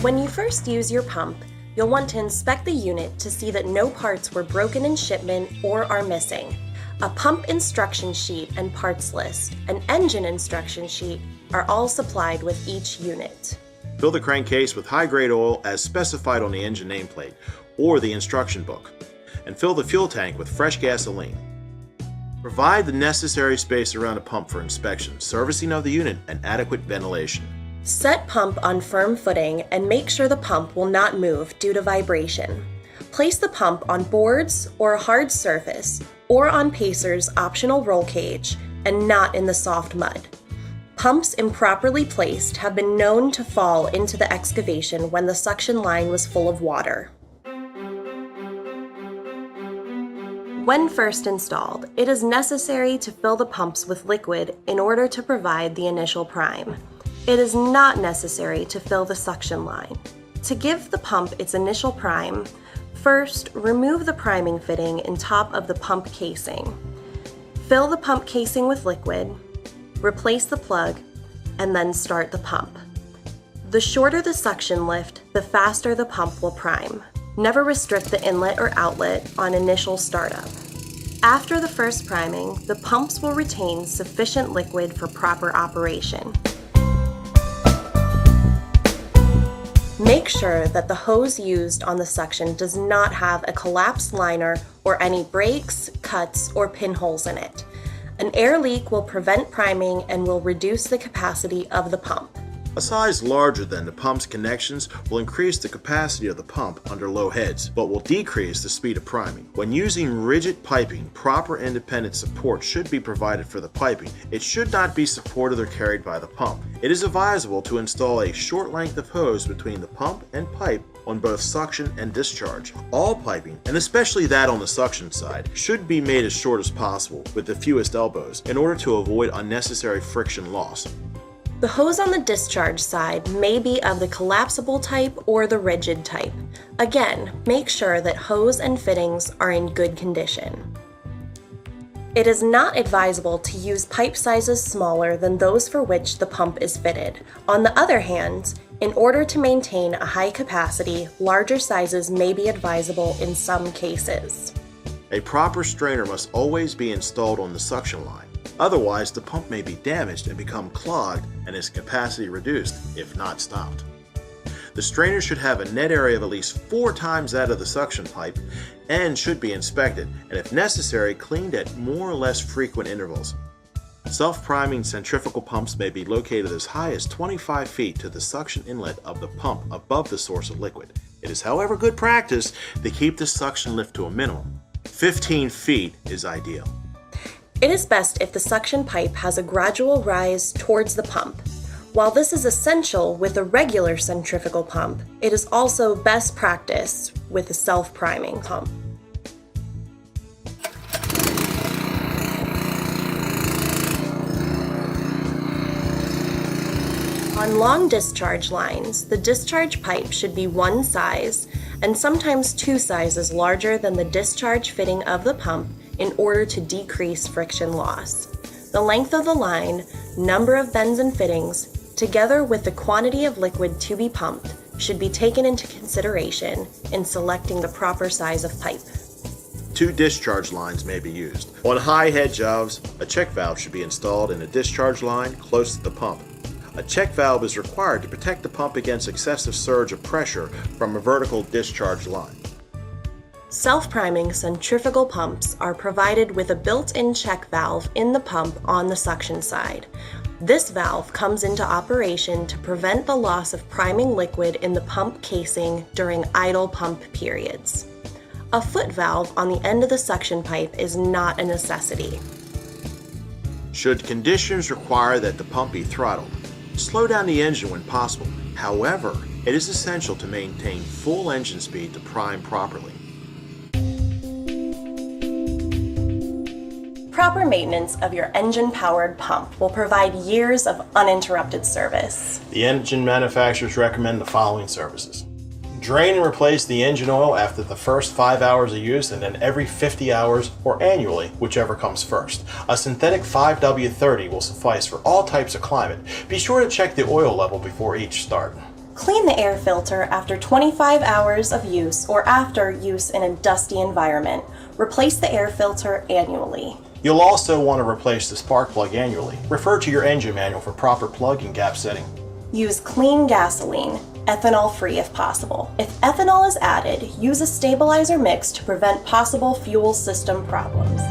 When you first use your pump, you'll want to inspect the unit to see that no parts were broken in shipment or are missing. A pump instruction sheet and parts list, an engine instruction sheet, are all supplied with each unit. Fill the crankcase with high-grade oil as specified on the engine nameplate or the instruction book, and fill the fuel tank with fresh gasoline. Provide the necessary space around the pump for inspection, servicing of the unit, and adequate ventilation. Set pump on firm footing and make sure the pump will not move due to vibration. Place the pump on boards or a hard surface, or on Pacer's optional roll cage, and not in the soft mud. Pumps improperly placed have been known to fall into the excavation when the suction line was full of water. When first installed, it is necessary to fill the pumps with liquid in order to provide the initial prime. It is not necessary to fill the suction line. To give the pump its initial prime, first remove the priming fitting in top of the pump casing. Fill the pump casing with liquid, replace the plug, and then start the pump. The shorter the suction lift, the faster the pump will prime. Never restrict the inlet or outlet on initial startup. After the first priming, the pumps will retain sufficient liquid for proper operation. Make sure that the hose used on the suction does not have a collapsed liner or any breaks, cuts, or pinholes in it. An air leak will prevent priming and will reduce the capacity of the pump. A size larger than the pump's connections will increase the capacity of the pump under low heads, but will decrease the speed of priming. When using rigid piping, proper independent support should be provided for the piping. It should not be supported or carried by the pump. It is advisable to install a short length of hose between the pump and pipe on both suction and discharge. All piping, and especially that on the suction side, should be made as short as possible with the fewest elbows in order to avoid unnecessary friction loss. The hose on the discharge side may be of the collapsible type or the rigid type. Again, make sure that hose and fittings are in good condition. It is not advisable to use pipe sizes smaller than those for which the pump is fitted. On the other hand, in order to maintain a high capacity, larger sizes may be advisable in some cases. A proper strainer must always be installed on the suction line. Otherwise, the pump may be damaged and become clogged and its capacity reduced if not stopped. The strainer should have a net area of at least 4 times that of the suction pipe and should be inspected and, if necessary, cleaned at more or less frequent intervals. Self-priming centrifugal pumps may be located as high as 25 feet to the suction inlet of the pump above the source of liquid. It is, however, good practice to keep the suction lift to a minimum. 15 feet is ideal. It is best if the suction pipe has a gradual rise towards the pump. While this is essential with a regular centrifugal pump, it is also best practice with a self-priming pump. On long discharge lines, the discharge pipe should be one size and sometimes 2 sizes larger than the discharge fitting of the pump in order to decrease friction loss. The length of the line, number of bends and fittings, together with the quantity of liquid to be pumped, should be taken into consideration in selecting the proper size of pipe. 2 discharge lines may be used. On high head jobs, a check valve should be installed in a discharge line close to the pump. A check valve is required to protect the pump against excessive surge of pressure from a vertical discharge line. Self-priming centrifugal pumps are provided with a built-in check valve in the pump on the suction side. This valve comes into operation to prevent the loss of priming liquid in the pump casing during idle pump periods. A foot valve on the end of the suction pipe is not a necessity. Should conditions require that the pump be throttled, slow down the engine when possible. However, it is essential to maintain full engine speed to prime properly. Proper maintenance of your engine-powered pump will provide years of uninterrupted service. The engine manufacturers recommend the following services. Drain and replace the engine oil after the first 5 hours of use and then every 50 hours or annually, whichever comes first. A synthetic 5W30 will suffice for all types of climate. Be sure to check the oil level before each start. Clean the air filter after 25 hours of use or after use in a dusty environment. Replace the air filter annually. You'll also want to replace the spark plug annually. Refer to your engine manual for proper plug and gap setting. Use clean gasoline, ethanol-free if possible. If ethanol is added, use a stabilizer mix to prevent possible fuel system problems.